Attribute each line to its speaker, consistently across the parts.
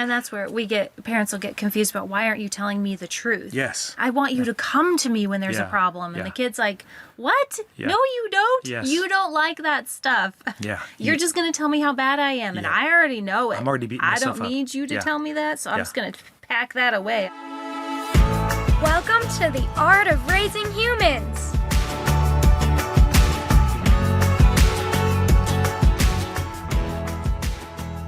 Speaker 1: And that's where parents will get confused about, why aren't you telling me the truth?
Speaker 2: Yes.
Speaker 1: I want you to come to me when there's a problem. And the kid's like, what?
Speaker 2: Yeah.
Speaker 1: No, you don't.
Speaker 2: Yes.
Speaker 1: You don't like that stuff.
Speaker 2: Yeah.
Speaker 1: You're just going to tell me how bad I am. And I already know it.
Speaker 2: I'm already beating myself
Speaker 1: I don't need you to tell me that. So I'm just going to pack that away.
Speaker 3: Welcome to the Art of Raising Humans.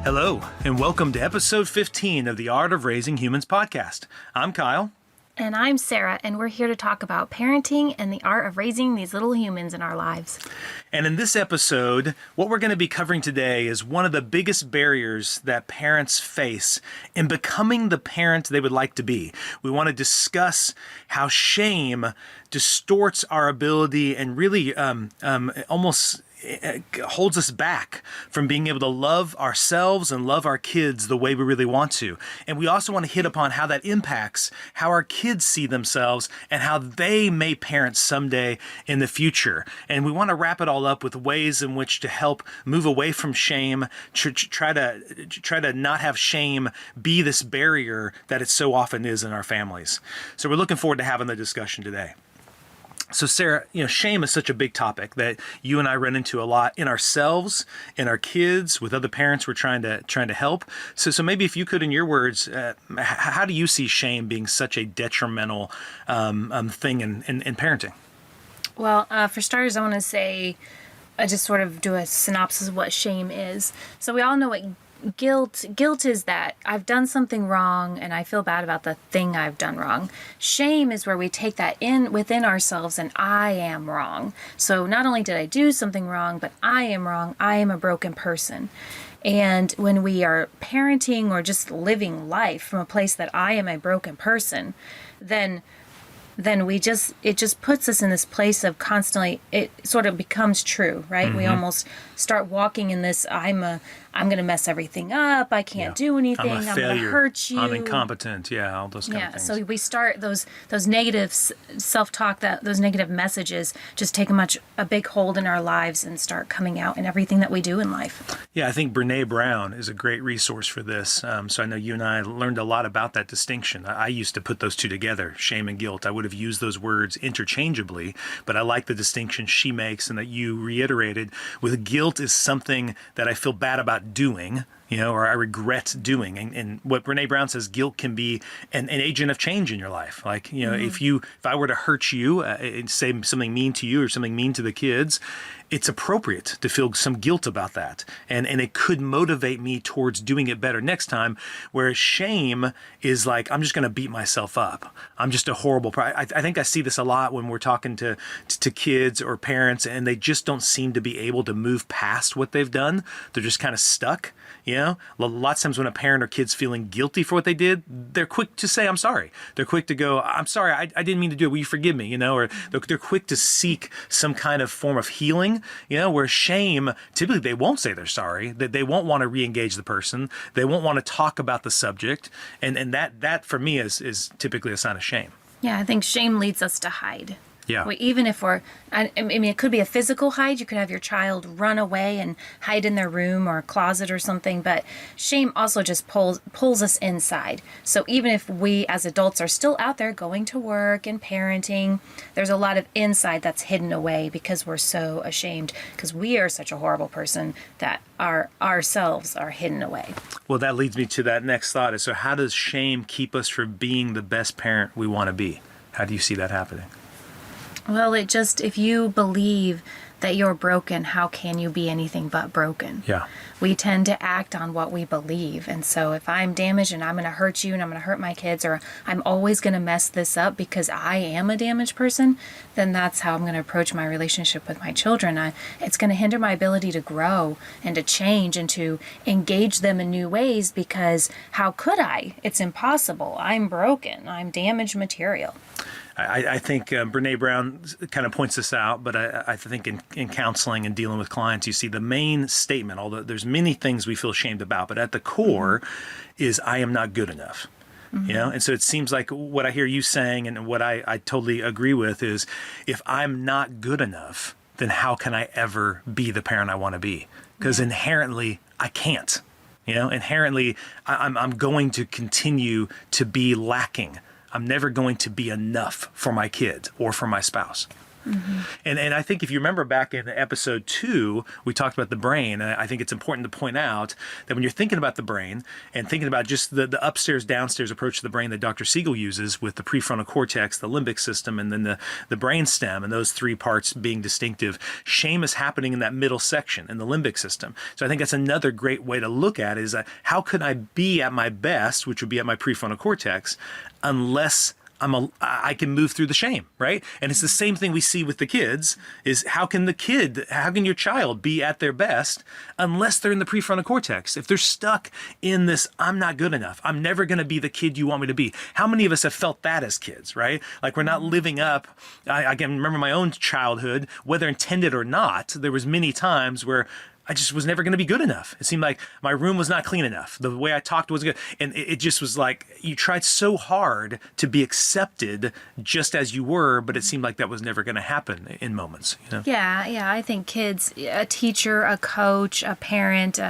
Speaker 2: Hello, and welcome to episode 15 of the Art of Raising Humans podcast. I'm Kyle.
Speaker 1: And I'm Sarah, and we're here to talk about parenting and the art of raising these little humans in our lives.
Speaker 2: And in this episode, what we're going to be covering today is one of the biggest barriers that parents face in becoming the parent they would like to be. We want to discuss how shame distorts our ability and really almost holds us back from being able to love ourselves and love our kids the way we really want to. And we also want to hit upon how that impacts how our kids see themselves and how they may parent someday in the future. And we want to wrap it all up with ways in which to help move away from shame, try to not have shame be this barrier that it so often is in our families. So we're looking forward to having the discussion today. So Sarah, shame is such a big topic that you and I run into a lot in ourselves, in our kids, with other parents we're trying to help. So maybe if you could, in your words, how do you see shame being such a detrimental thing in parenting?
Speaker 1: Well, for starters, I want to say, I just sort of do a synopsis of what shame is. So we all know what guilt is, that I've done something wrong and I feel bad about the thing I've done wrong. Shame is where we take that in within ourselves and I am wrong. So not only did I do something wrong, but I am wrong. I am a broken person. And when we are parenting or just living life from a place that I am a broken person, then it just puts us in this place of constantly, it sort of becomes true, right? Mm-hmm. We almost start walking in this, I'm going to mess everything up. I can't do anything. I'm going to hurt you.
Speaker 2: I'm incompetent. Yeah, all those kind of things.
Speaker 1: So we start those negative self-talk, those negative messages just take a big hold in our lives and start coming out in everything that we do in life.
Speaker 2: Yeah, I think Brene Brown is a great resource for this. So I know you and I learned a lot about that distinction. I used to put those two together, shame and guilt. I would have used those words interchangeably, but I like the distinction she makes and that you reiterated. With guilt is something that I feel bad about doing, or I regret doing. And what Brene Brown says, guilt can be an agent of change in your life. Like, if I were to hurt you and say something mean to you or something mean to the kids, it's appropriate to feel some guilt about that. And it could motivate me towards doing it better next time. Whereas shame is like, I'm just going to beat myself up. I'm just a horrible I think I see this a lot when we're talking to kids or parents, and they just don't seem to be able to move past what they've done. They're just kind of stuck. Lots of times when a parent or kid's feeling guilty for what they did, they're quick to say, I'm sorry. They're quick to go, I'm sorry, I didn't mean to do it. Will you forgive me? Or they're quick to seek some kind of form of healing, where shame, typically they won't say they're sorry, that they won't want to re-engage the person. They won't want to talk about the subject. And that for me is typically a sign of shame.
Speaker 1: Yeah, I think shame leads us to hide.
Speaker 2: Yeah.
Speaker 1: Even if it could be a physical hide. You could have your child run away and hide in their room or closet or something. But shame also just pulls us inside. So even if we as adults are still out there going to work and parenting, there's a lot of inside that's hidden away because we're so ashamed, because we are such a horrible person that ourselves are hidden away.
Speaker 2: Well, that leads me to that next thought. So how does shame keep us from being the best parent we want to be? How do you see that happening?
Speaker 1: Well, if you believe that you're broken, how can you be anything but broken?
Speaker 2: Yeah.
Speaker 1: We tend to act on what we believe. And so if I'm damaged and I'm going to hurt you and I'm going to hurt my kids, or I'm always going to mess this up because I am a damaged person, then that's how I'm going to approach my relationship with my children. It's going to hinder my ability to grow and to change and to engage them in new ways, because how could I? It's impossible. I'm broken. I'm damaged material.
Speaker 2: I think Brene Brown kind of points this out, but I think in counseling and dealing with clients, you see the main statement, although there's many things we feel ashamed about, but at the core is I am not good enough. Mm-hmm. And so it seems like what I hear you saying and what I totally agree with is, if I'm not good enough, then how can I ever be the parent I want to be? Because inherently I can't. Inherently, I'm going to continue to be lacking. I'm never going to be enough for my kids or for my spouse. Mm-hmm. And I think if you remember back in episode 2, we talked about the brain. And I think it's important to point out that when you're thinking about the brain and thinking about just the upstairs, downstairs approach to the brain that Dr. Siegel uses with the prefrontal cortex, the limbic system, and then the brain stem, and those 3 parts being distinctive, shame is happening in that middle section in the limbic system. So I think that's another great way to look at it is how could I be at my best, which would be at my prefrontal cortex, unless I can move through the shame, right? And it's the same thing we see with the kids is how can your child be at their best unless they're in the prefrontal cortex? If they're stuck in this, I'm not good enough. I'm never going to be the kid you want me to be. How many of us have felt that as kids, right? Like we're not living up. I can remember my own childhood, whether intended or not, there was many times where I just was never going to be good enough. It seemed like my room was not clean enough. The way I talked wasn't good. And it just was like you tried so hard to be accepted just as you were, but it seemed like that was never going to happen in moments.
Speaker 1: Yeah. I think kids, a teacher, a coach, a parent,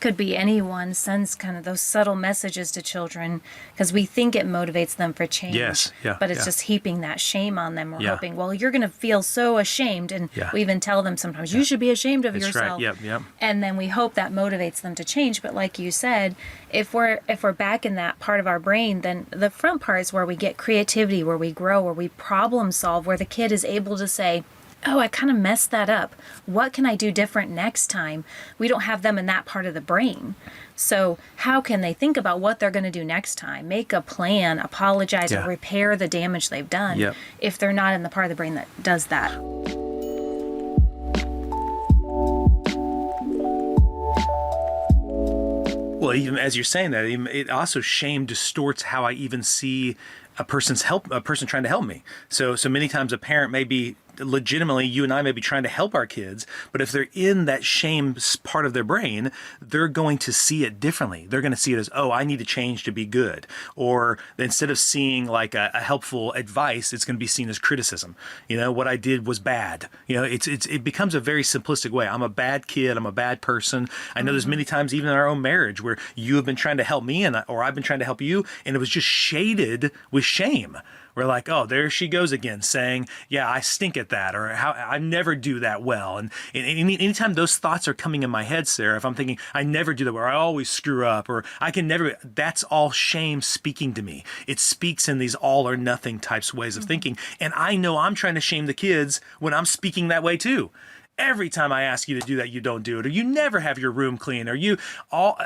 Speaker 1: could be anyone, sends kind of those subtle messages to children because we think it motivates them for change.
Speaker 2: Yes. Yeah.
Speaker 1: But it's just heaping that shame on them. We're
Speaker 2: Yeah.
Speaker 1: hoping, well, you're going to feel so ashamed. And we even tell them sometimes, you should be ashamed of
Speaker 2: That's
Speaker 1: yourself.
Speaker 2: right. Yep.
Speaker 1: And then we hope that motivates them to change. But like you said, if we're back in that part of our brain, then the front part is where we get creativity, where we grow, where we problem solve, where the kid is able to say, oh, I kind of messed that up. What can I do different next time? We don't have them in that part of the brain. So how can they think about what they're going to do next time? Make a plan, apologize, or repair the damage they've done if they're not in the part of the brain that does that.
Speaker 2: Well, even as you're saying that, it also shame distorts how I even see a person trying to help me. So many times a parent may be legitimately, you and I may be trying to help our kids, but if they're in that shame part of their brain, they're going to see it differently. They're going to see it as, oh, I need to change to be good. Or instead of seeing like a helpful advice, it's going to be seen as criticism. What I did was bad. It becomes a very simplistic way. I'm a bad kid. I'm a bad person. I know there's many times even in our own marriage where you have been trying to help me or I've been trying to help you, and it was just shaded with shame. We're like, oh, there she goes again saying, yeah, I stink at that, or how I never do that well. And anytime those thoughts are coming in my head, Sarah, if I'm thinking, I never do that well, or I always screw up, or I can never, that's all shame speaking to me. It speaks in these all or nothing types ways of thinking. And I know I'm trying to shame the kids when I'm speaking that way too. Every time I ask you to do that, you don't do it, or you never have your room clean,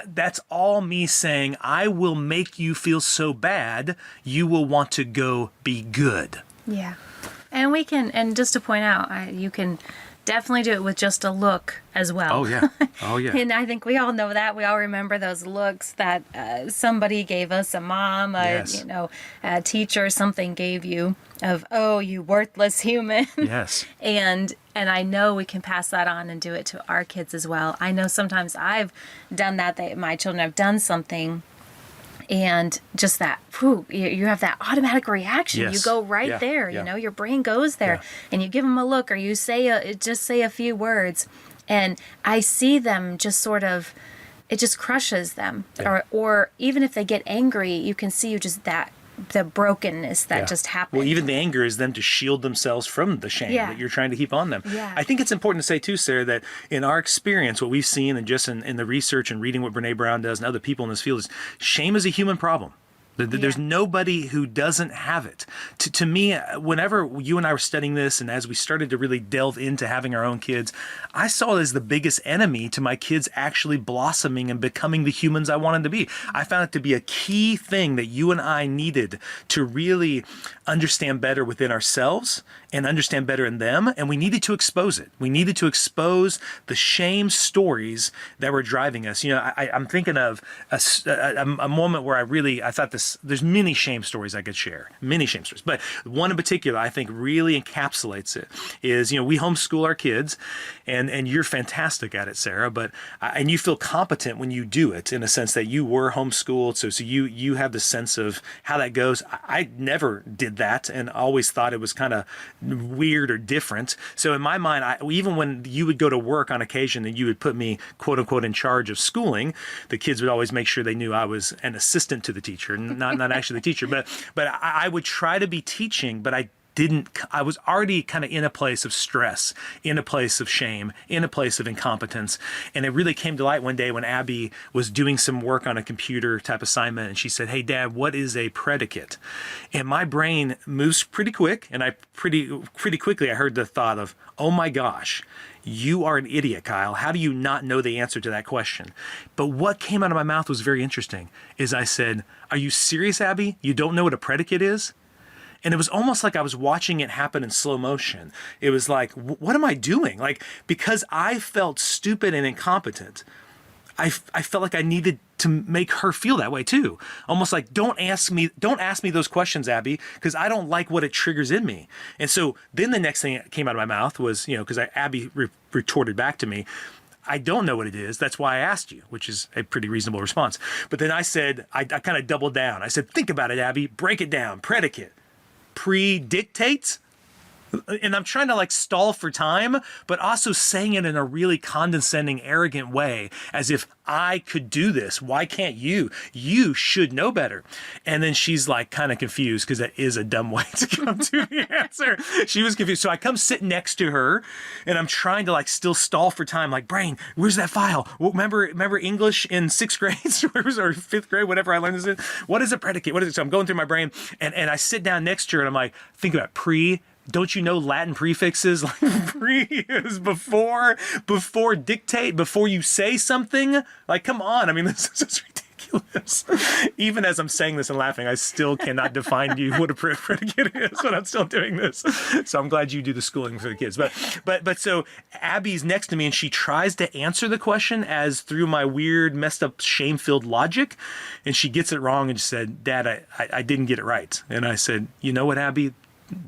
Speaker 2: that's all me saying, I will make you feel so bad, you will want to go be good.
Speaker 1: Yeah. And just to point out, you can definitely do it with just a look as well.
Speaker 2: Oh, yeah.
Speaker 1: And I think we all know that. We all remember those looks that somebody gave us, a mom, a teacher, something gave you of, oh, you worthless human.
Speaker 2: Yes.
Speaker 1: And I know we can pass that on and do it to our kids as well. I know sometimes I've done that my children have done something, and just that, you have that automatic reaction.
Speaker 2: Yes.
Speaker 1: You go right there, your brain goes there, and you give them a look, or you say a few words, and I see them just sort of, it just crushes them.
Speaker 2: Yeah.
Speaker 1: Or even if they get angry, you can see the brokenness that just happened.
Speaker 2: Well, even the anger is them to shield themselves from the shame that you're trying to heap on them.
Speaker 1: Yeah.
Speaker 2: I think it's important to say too, Sarah, that in our experience, what we've seen and just in the research and reading what Brene Brown does and other people in this field is shame is a human problem. There's nobody who doesn't have it. To me, whenever you and I were studying this and as we started to really delve into having our own kids, I saw it as the biggest enemy to my kids actually blossoming and becoming the humans I wanted to be. I found it to be a key thing that you and I needed to really understand better within ourselves and understand better in them, and we needed to expose it. We needed to expose the shame stories that were driving us. I'm thinking of a moment where I thought the there's many shame stories I could share, many shame stories. But one in particular I think really encapsulates it is, we homeschool our kids, and you're fantastic at it, Sarah, and you feel competent when you do it, in a sense that you were homeschooled. So you have the sense of how that goes. I never did that and always thought it was kind of weird or different. So in my mind, even when you would go to work on occasion and you would put me, quote unquote, in charge of schooling, the kids would always make sure they knew I was an assistant to the teacher, not actually the teacher. But I would try to be teaching, but I was already kind of in a place of stress, in a place of shame, in a place of incompetence. And it really came to light one day when Abby was doing some work on a computer type assignment. And she said, "Hey, Dad, what is a predicate?" And my brain moves pretty quick. And I pretty quickly, I heard the thought of, "Oh my gosh, you are an idiot, Kyle. How do you not know the answer to that question?" But what came out of my mouth was very interesting, is I said, "Are you serious, Abby? You don't know what a predicate is?" And it was almost like I was watching it happen in slow motion. It was like, what am I doing? Like, because I felt stupid and incompetent, I felt like I needed to make her feel that way too. Almost like, don't ask me those questions, Abby, because I don't like what it triggers in me. And so then the next thing that came out of my mouth was, because Abby retorted back to me, "I don't know what it is. That's why I asked you," which is a pretty reasonable response. But then I said, I kind of doubled down. I said, "Think about it, Abby. Break it down. Predicate. Predictate." And I'm trying to stall for time, but also saying it in a really condescending, arrogant way, as if I could do this. Why can't you? You should know better. And then she's kind of confused, because that is a dumb way to come to the answer. She was confused. So I come sit next to her, and I'm trying to still stall for time. Brain, where's that file? Well, remember English in 6th grade or 5th grade, whatever I learned this in? What is a predicate? What is it? So I'm going through my brain, and I sit down next to her, and I'm like, think about don't you know Latin prefixes? Pre is before dictate, before you say something. Come on. I mean, this is just ridiculous. Even as I'm saying this and laughing, I still cannot define to you what a predicate is, but I'm still doing this. So I'm glad you do the schooling for the kids. But so Abby's next to me, and she tries to answer the question as through my weird, messed up, shame-filled logic. And she gets it wrong and said, "Dad, I didn't get it right." And I said, "You know what, Abby?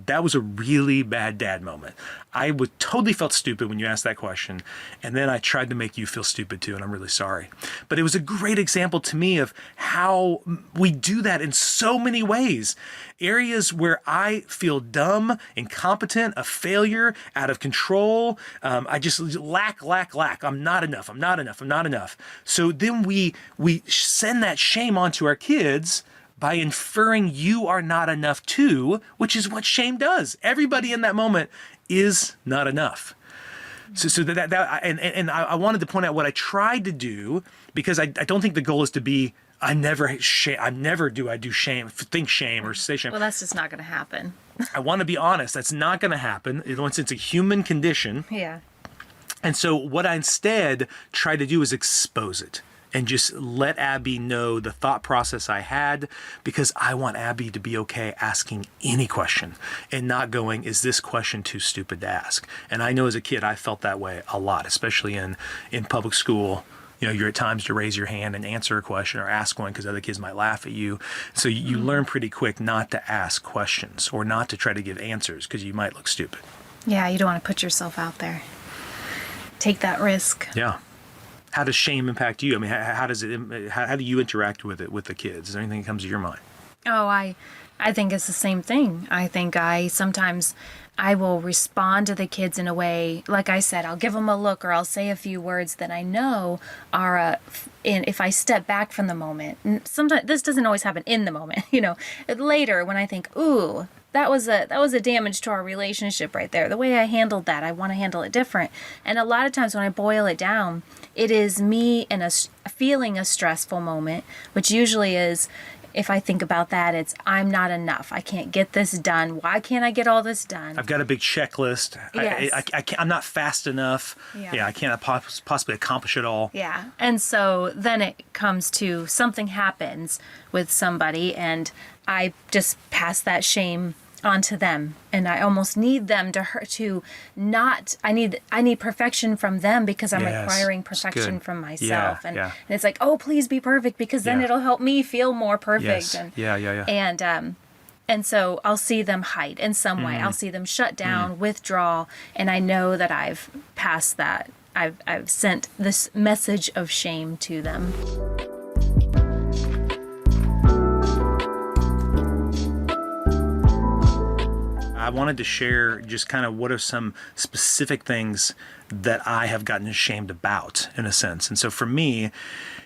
Speaker 2: That was a really bad dad moment. I totally felt stupid when you asked that question, and then I tried to make you feel stupid too, and I'm really sorry." But it was a great example to me of how we do that in so many ways. Areas where I feel dumb, incompetent, a failure, out of control. I just lack. I'm not enough. So then we send that shame onto our kids by inferring you are not enough too, which is what shame does. Everybody in that moment is not enough. So that I wanted to point out what I tried to do, because I don't think the goal is to be, I never do shame, think shame or say shame.
Speaker 1: Well, that's just not going to happen.
Speaker 2: I want to be honest. That's not going to happen. It's a human condition.
Speaker 1: Yeah.
Speaker 2: And so what I instead try to do is expose it, and just let Abby know the thought process I had, because I want Abby to be okay asking any question and not going, "Is this question too stupid to ask?" And I know as a kid, I felt that way a lot, especially in public school. You're at times to raise your hand and answer a question or ask one because other kids might laugh at you. So you learn pretty quick not to ask questions or not to try to give answers because you might look stupid.
Speaker 1: Yeah, you don't want to put yourself out there. Take that risk.
Speaker 2: Yeah. How does shame impact you? I mean, how do you interact with it with the kids? Is there anything that comes to your mind?
Speaker 1: Oh, I think it's the same thing. I think sometimes I will respond to the kids in a way, like I said, I'll give them a look or I'll say a few words that I know are, if I step back from the moment, and sometimes this doesn't always happen in the moment, later when I think, ooh, that was a damage to our relationship right there. The way I handled that, I want to handle it different. And a lot of times when I boil it down, it is me in feeling a stressful moment, which usually is, if I think about that, it's I'm not enough. I can't get this done. Why can't I get all this done?
Speaker 2: I've got a big checklist.
Speaker 1: Yes.
Speaker 2: I'm not fast enough. Yeah, I can't possibly accomplish it all.
Speaker 1: Yeah. And so then it comes to something happens with somebody and I just pass that shame onto them, and I almost need them to not. I need perfection from them because I'm
Speaker 2: Yes,
Speaker 1: requiring
Speaker 2: it's
Speaker 1: perfection
Speaker 2: good.
Speaker 1: from myself,
Speaker 2: Yeah,
Speaker 1: and,
Speaker 2: yeah.
Speaker 1: and it's like, oh, please be perfect because then
Speaker 2: Yeah.
Speaker 1: it'll help me feel more perfect.
Speaker 2: Yes.
Speaker 1: And
Speaker 2: Yeah.
Speaker 1: and so I'll see them hide in some way. I'll see them shut down, withdraw, and I know that I've passed that. I've sent this message of shame to them.
Speaker 2: I wanted to share just kind of what are some specific things that I have gotten ashamed about, in a sense. And so for me,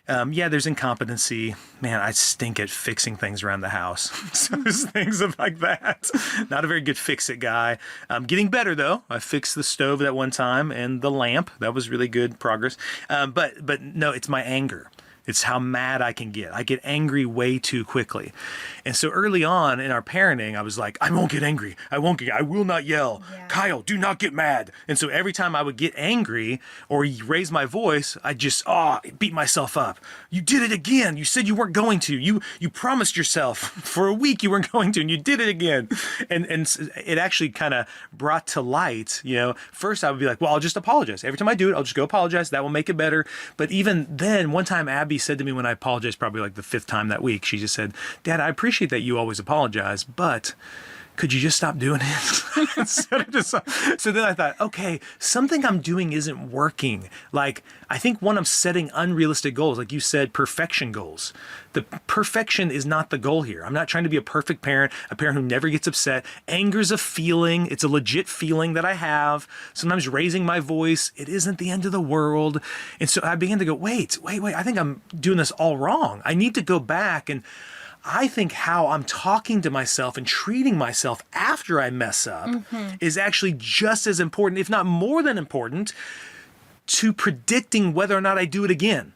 Speaker 2: there's incompetency. Man, I stink at fixing things around the house. So there's things like that. Not a very good fix-it guy. I'm getting better, though. I fixed the stove that one time and the lamp. That was really good progress. But no, it's my anger. It's how mad I can get. I get angry way too quickly. And so early on in our parenting, I was like, I won't get angry. I will not yell.
Speaker 1: Yeah.
Speaker 2: Kyle, do not get mad. And so every time I would get angry or raise my voice, I just, beat myself up. You did it again. You said you weren't going to. You promised yourself for a week you weren't going to, and you did it again. And it actually kind of brought to light, first I would be like, well, I'll just apologize. Every time I do it, I'll just go apologize. That will make it better. But even then, one time Abby said to me when I apologized, probably like the 5th time that week, she just said, Dad, I appreciate that you always apologize, but could you just stop doing it? So then I thought, okay, something I'm doing isn't working. Like, I think I'm setting unrealistic goals. Like you said, perfection goals. The perfection is not the goal here. I'm not trying to be a perfect parent, a parent who never gets upset. Anger's a feeling. It's a legit feeling that I have. Sometimes raising my voice, it isn't the end of the world. And so I began to go, wait, I think I'm doing this all wrong. I need to go back, and I think how I'm talking to myself and treating myself after I mess up is actually just as important, if not more than important, to predicting whether or not I do it again,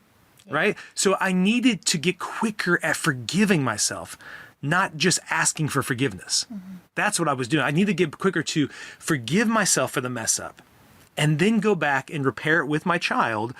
Speaker 2: right? So I needed to get quicker at forgiving myself, not just asking for forgiveness. That's what I was doing. I need to get quicker to forgive myself for the mess up and then go back and repair it with my child,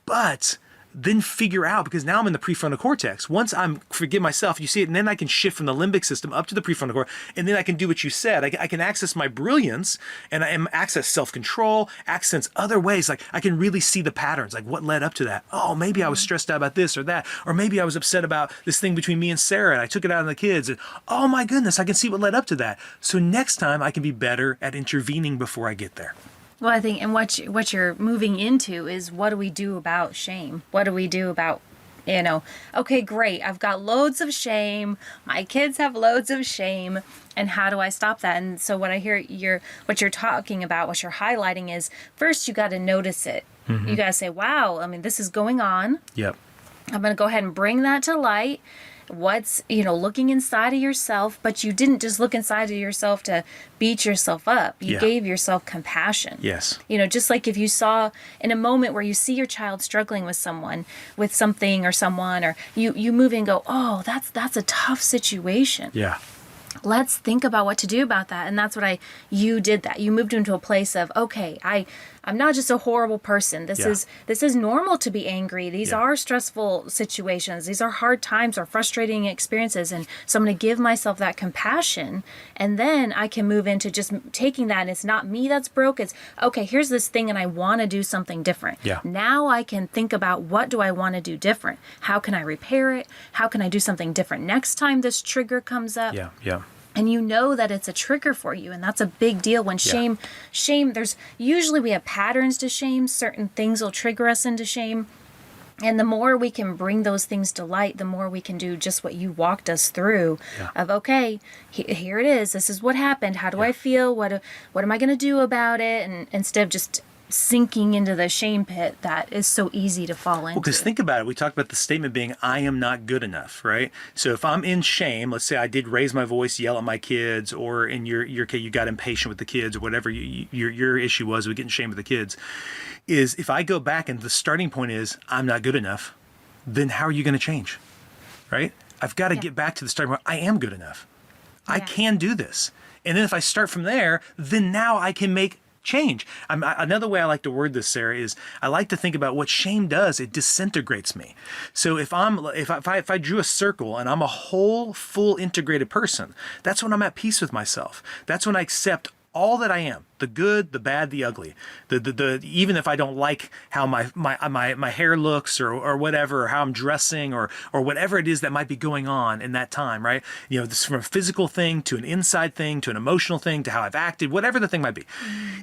Speaker 2: but then figure out, because now I'm in the prefrontal cortex. Once I forgive myself, you see it, and then I can shift from the limbic system up to the prefrontal cortex, and then I can do what you said. I can access my brilliance, and I access self-control, access other ways. Like, I can really see the patterns, like what led up to that. Oh, maybe I was stressed out about this or that, or maybe I was upset about this thing between me and Sarah, and I took it out on the kids, and oh my goodness, I can see what led up to that. So next time I can be better at intervening before I get there.
Speaker 1: Well, I think, and what you're moving into is, what do we do about shame? What do we do about, okay, great, I've got loads of shame. My kids have loads of shame. And how do I stop that? And so what I hear what you're talking about, what you're highlighting is, first you got to notice it. You got to say, wow, this is going on.
Speaker 2: Yep.
Speaker 1: I'm going to go ahead and bring that to light. What's, looking inside of yourself, but you didn't just look inside of yourself to beat yourself up. You gave yourself compassion.
Speaker 2: Yes.
Speaker 1: Just like if you saw in a moment where you see your child struggling with something or someone, or you move in and go, oh, that's a tough situation.
Speaker 2: Yeah.
Speaker 1: Let's think about what to do about that. And that's what you did that. You moved into a place of, okay, I'm not just a horrible person. This is normal to be angry. These are stressful situations. These are hard times or frustrating experiences. And so I'm going to give myself that compassion. And then I can move into just taking that. And it's not me that's broke. It's, okay, here's this thing and I want to do something different.
Speaker 2: Yeah.
Speaker 1: Now I can think about, what do I want to do different? How can I repair it? How can I do something different next time this trigger comes up?
Speaker 2: Yeah.
Speaker 1: And that it's a trigger for you. And that's a big deal when shame, usually we have patterns to shame. Certain things will trigger us into shame. And the more we can bring those things to light, the more we can do just what you walked us through of, okay, here it is. This is what happened. How do I feel? What am I going to do about it? And instead of just sinking into the shame pit that is so easy to fall into.
Speaker 2: Well, because think about it. We talked about the statement being, I am not good enough, right? So if I'm in shame, let's say I did raise my voice, yell at my kids, or in your case, you got impatient with the kids, or whatever your issue was with getting shame with the kids, is if I go back and the starting point is, I'm not good enough, then how are you going to change, right? I've got to get back to the starting point. I am good enough. I can do this. And then if I start from there, then now I can make change. Another way I like to word this, Sarah, is I like to think about what shame does. It disintegrates me. So if I drew a circle and I'm a whole, full, integrated person, that's when I'm at peace with myself. That's when I accept all that I am, the good, the bad, the ugly, the even if I don't like how my hair looks or whatever, or how I'm dressing or whatever it is that might be going on in that time, right? You know, this from a physical thing to an inside thing to an emotional thing to how I've acted, whatever the thing might be.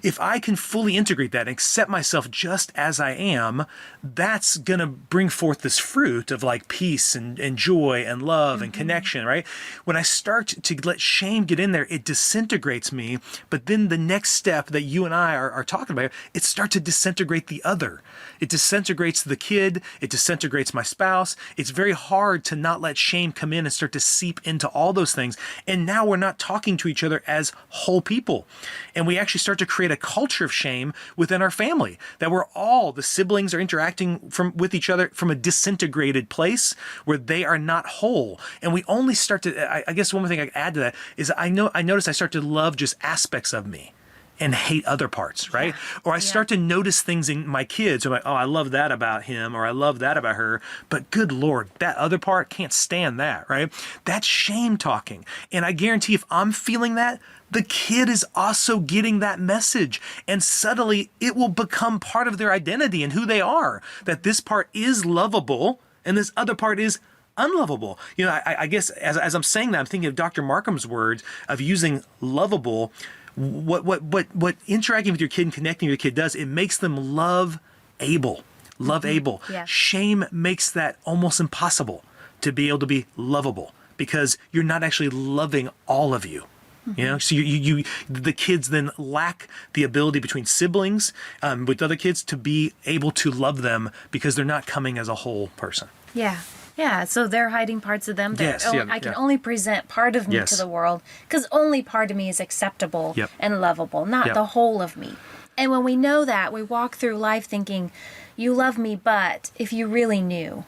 Speaker 2: If I can fully integrate that and accept myself just as I am, that's gonna bring forth this fruit of like peace and joy and love and connection, right? When I start to let shame get in there, it disintegrates me. But then the next step that you and I are talking about, it starts to disintegrate the other. It disintegrates the kid. It disintegrates my spouse. It's very hard to not let shame come in and start to seep into all those things. And now we're not talking to each other as whole people. And we actually start to create a culture of shame within our family, that we're all, the siblings are interacting with each other from a disintegrated place where they are not whole. And we only start to, I guess one more thing I could add to that is I notice I start to love just aspects of me and hate other parts, right? Yeah. Or I start to notice things in my kids. I'm like, oh, I love that about him, or I love that about her, but good Lord, that other part, can't stand that, right? That's shame talking. And I guarantee if I'm feeling that, the kid is also getting that message, and subtly it will become part of their identity and who they are, that this part is lovable and this other part is unlovable. You know, I guess as I'm saying that, I'm thinking of Dr. Markham's words of using lovable. What interacting with your kid and connecting with your kid does, it makes them love able. Yeah. Shame makes that almost impossible to be able to be lovable because you're not actually loving all of you. You know, so the kids then lack the ability between siblings with other kids to be able to love them because they're not coming as a whole person.
Speaker 1: Yeah. Yeah, so they're hiding parts of them. I can only present part of me to the world because only part of me is acceptable and lovable, not the whole of me. And when we know that, we walk through life thinking, you love me, but if you really knew,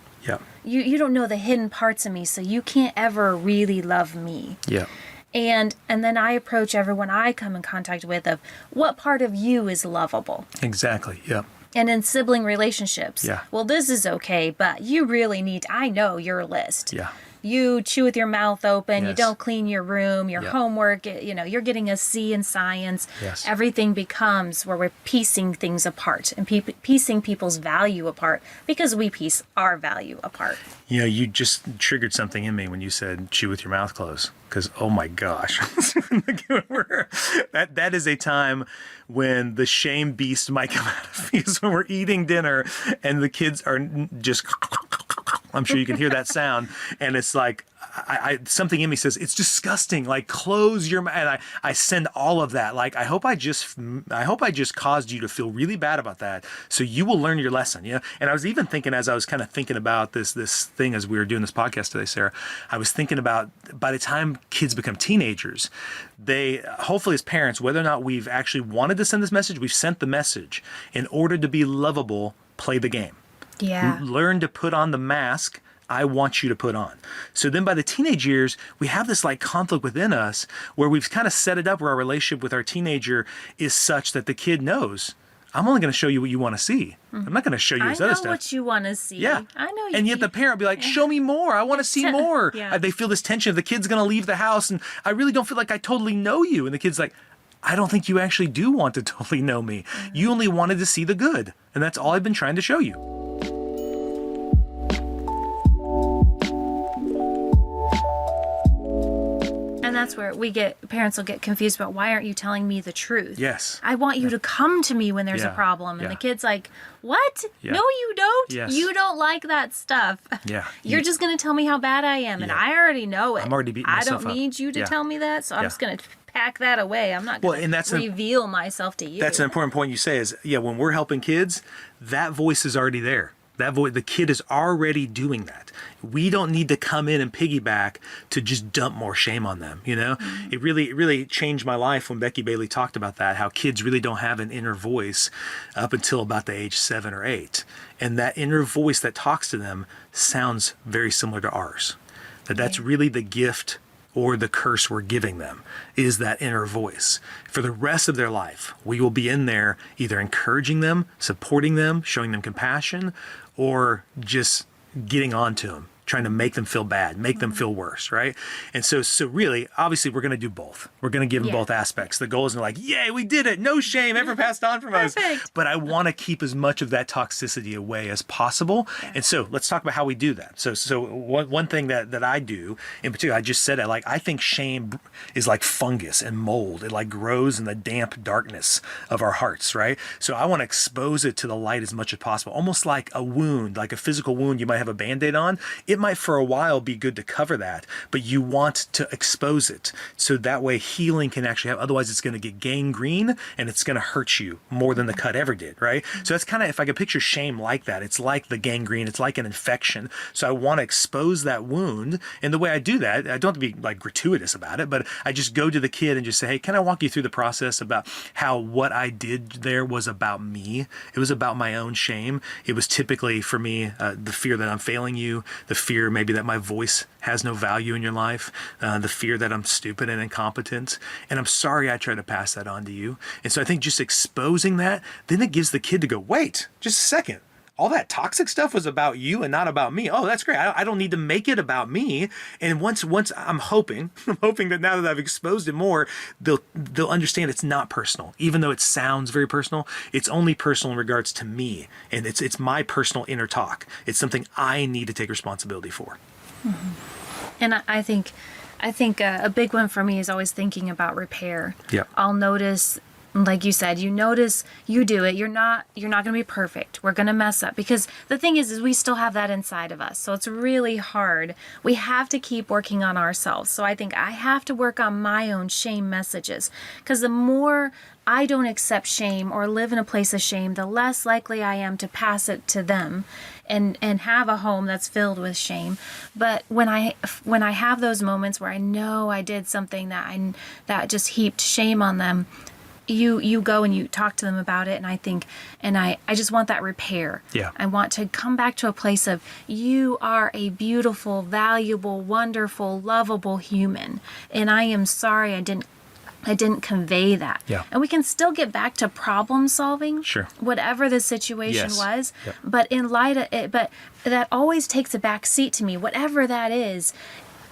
Speaker 1: you don't know the hidden parts of me, so you can't ever really love me.
Speaker 2: Yeah.
Speaker 1: And then I approach everyone I come in contact with of what part of you is lovable.
Speaker 2: Exactly, yeah.
Speaker 1: And in sibling relationships, well, this is okay, but you really need, I know your list.
Speaker 2: Yeah.
Speaker 1: You chew with your mouth open, you don't clean your room, your homework, you're getting a C in science.
Speaker 2: Yes.
Speaker 1: Everything becomes where we're piecing things apart and piecing people's value apart because we piece our value apart.
Speaker 2: You know, you just triggered something in me when you said chew with your mouth closed. Because, oh my gosh, that is a time when the shame beast might come out of me. Is when we're eating dinner and the kids are just, I'm sure you can hear that sound. And it's like, something in me says, it's disgusting. Like, close your mouth. And I send all of that. Like, I hope I just caused you to feel really bad about that. So you will learn your lesson. You know? And I was even thinking, as I was kind of thinking about this thing as we were doing this podcast today, Sarah, I was thinking about by the time kids become teenagers, they hopefully as parents, whether or not we've actually wanted to send this message, we've sent the message. In order to be lovable, play the game.
Speaker 1: Yeah.
Speaker 2: Learn to put on the mask I want you to put on. So then by the teenage years, we have this like conflict within us where we've kind of set it up where our relationship with our teenager is such that the kid knows, I'm only going to show you what you want to see. I'm not going to show you this other stuff.
Speaker 1: I know what you want to see.
Speaker 2: Yeah.
Speaker 1: I know.
Speaker 2: And yet the parent will be like, show me more. I want to see more. They feel this tension of the kid's going to leave the house and I really don't feel like I totally know you. And the kid's like, I don't think you actually do want to totally know me. You only wanted to see the good. And that's all I've been trying to show you.
Speaker 1: And that's where parents will get confused about, why aren't you telling me the truth?
Speaker 2: Yes.
Speaker 1: I want you to come to me when there's a problem. And the kid's like, what? No, you don't.
Speaker 2: Yes.
Speaker 1: You don't like that stuff.
Speaker 2: Yeah.
Speaker 1: You're just going to tell me how bad I am. And I already know it.
Speaker 2: I'm already beating myself up.
Speaker 1: I don't need you to tell me that. So I'm just going to pack that away. I'm not going to reveal myself to you.
Speaker 2: That's an important point you say is, when we're helping kids, that voice is already there. That voice, the kid is already doing that. We don't need to come in and piggyback to just dump more shame on them. You know, It really changed my life when Becky Bailey talked about that, how kids really don't have an inner voice up until about the age 7 or 8. And that inner voice that talks to them sounds very similar to ours. That's really the gift or the curse we're giving them is that inner voice. For the rest of their life, we will be in there either encouraging them, supporting them, showing them compassion, or just getting on to them, trying to make them feel bad, make them feel worse, right? And so really, obviously, we're going to do both. We're going to give them both aspects. The goal isn't like, yay, we did it. No shame ever passed on from us. But I want to keep as much of that toxicity away as possible. Yeah. And so let's talk about how we do that. So one thing that I do, in particular, I just said it, like, I think shame is like fungus and mold. It like grows in the damp darkness of our hearts, right? So I want to expose it to the light as much as possible, almost like a wound, like a physical wound you might have a Band-Aid on. It might for a while be good to cover that, but you want to expose it so that way healing can actually happen. Otherwise, it's going to get gangrene and it's going to hurt you more than the cut ever did, right? So that's kind of, if I could picture shame like that, it's like the gangrene, it's like an infection. So I want to expose that wound. And the way I do that, I don't have to be like gratuitous about it, but I just go to the kid and just say, hey, can I walk you through the process about how what I did there was about me? It was about my own shame. It was typically for me, the fear that I'm failing you, the fear maybe that my voice has no value in your life, the fear that I'm stupid and incompetent, and I'm sorry I tried to pass that on to you. And so I think just exposing that, then it gives the kid to go, wait, just a second. All that toxic stuff was about you and not about me. Oh, that's great. I don't need to make it about me. And once I'm hoping that now that I've exposed it more, they'll understand it's not personal. Even though it sounds very personal, it's only personal in regards to me. And it's my personal inner talk. It's something I need to take responsibility for.
Speaker 1: Mm-hmm. And I think a big one for me is always thinking about repair.
Speaker 2: Yeah.
Speaker 1: I'll notice, like you said, you notice you do it. You're not going to be perfect. We're going to mess up because the thing is we still have that inside of us. So it's really hard. We have to keep working on ourselves. So I think I have to work on my own shame messages because the more I don't accept shame or live in a place of shame, the less likely I am to pass it to them and have a home that's filled with shame. But when I have those moments where I know I did something that just heaped shame on them, you go and you talk to them about it, and I just want that repair.
Speaker 2: Yeah. I
Speaker 1: want to come back to a place of you are a beautiful, valuable, wonderful, lovable human, and I am sorry I didn't convey that.
Speaker 2: Yeah.
Speaker 1: And we can still get back to problem solving,
Speaker 2: sure,
Speaker 1: whatever the situation was.
Speaker 2: Yep.
Speaker 1: But in light of it, but that always takes a back seat to me, whatever that is.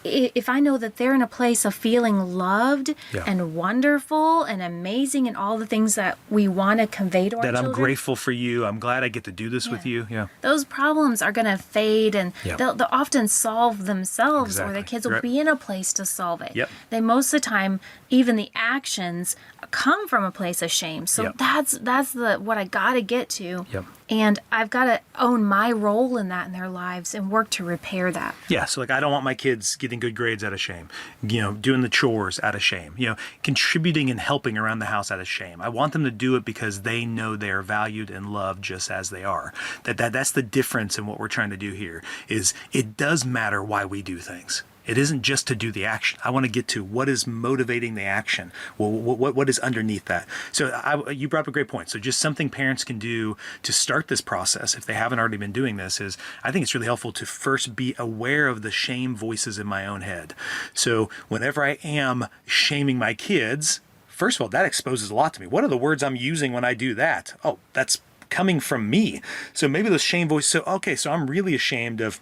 Speaker 1: If I know that they're in a place of feeling loved and wonderful and amazing and all the things that we want to convey to our children.
Speaker 2: That I'm grateful for you. I'm glad I get to do this with you. Yeah.
Speaker 1: Those problems are going to fade and they'll often solve themselves, or the kids will be in a place to solve it.
Speaker 2: Yep.
Speaker 1: They most of the time, even the actions come from a place of shame. So that's what I got to get to.
Speaker 2: Yep.
Speaker 1: And I've got to own my role in that in their lives and work to repair that.
Speaker 2: Yeah. So like, I don't want my kids getting good grades out of shame, doing the chores out of shame, contributing and helping around the house out of shame. I want them to do it because they know they are valued and loved just as they are. That's the difference in what we're trying to do here is it does matter why we do things. It isn't just to do the action. I want to get to what is motivating the action. Well, what is underneath that? So you brought up a great point. So just something parents can do to start this process, if they haven't already been doing this, is I think it's really helpful to first be aware of the shame voices in my own head. So whenever I am shaming my kids, first of all, that exposes a lot to me. What are the words I'm using when I do that? Oh, that's coming from me. So maybe those shame voices. So I'm really ashamed of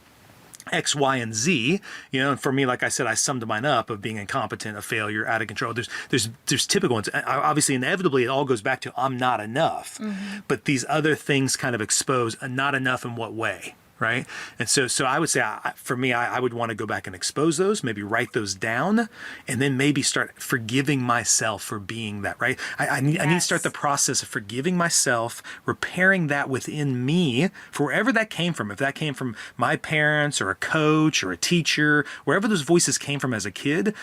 Speaker 2: X, Y, and Z, and for me, like I said, I summed mine up of being incompetent, a failure, out of control. There's typical ones. Obviously, inevitably, it all goes back to I'm not enough. Mm-hmm. But these other things kind of expose not enough in what way, right? And so I would say, for me, I would want to go back and expose those, maybe write those down, and then maybe start forgiving myself for being that, right? I need to start the process of forgiving myself, repairing that within me for wherever that came from. If that came from my parents or a coach or a teacher, wherever those voices came from as a kid,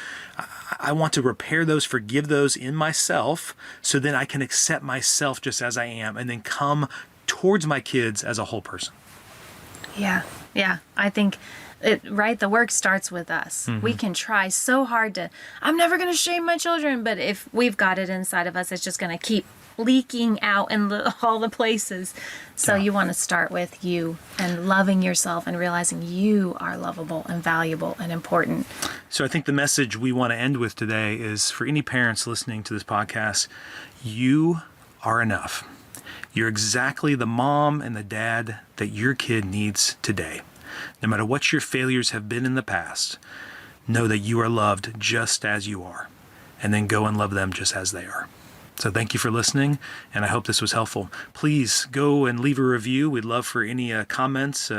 Speaker 2: I want to repair those, forgive those in myself, so then I can accept myself just as I am and then come towards my kids as a whole person.
Speaker 1: Yeah. I think right? The work starts with us. We can try so hard I'm never going to shame my children, but if we've got it inside of us, it's just going to keep leaking out in all the places. So you want to start with you and loving yourself and realizing you are lovable and valuable and important.
Speaker 2: So I think the message we want to end with today is for any parents listening to this podcast, you are enough. You're exactly the mom and the dad that your kid needs today. No matter what your failures have been in the past, know that you are loved just as you are, and then go and love them just as they are. So thank you for listening, and I hope this was helpful. Please go and leave a review. We'd love for any comments.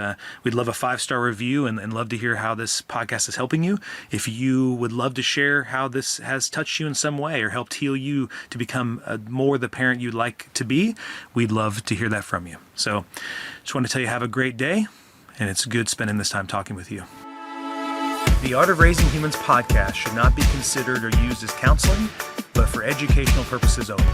Speaker 2: We'd love a 5-star review and love to hear how this podcast is helping you. If you would love to share how this has touched you in some way or helped heal you to become more the parent you'd like to be, we'd love to hear that from you. So just want to tell you, have a great day, and it's good spending this time talking with you. The Art of Raising Humans podcast should not be considered or used as counseling, but for educational purposes only.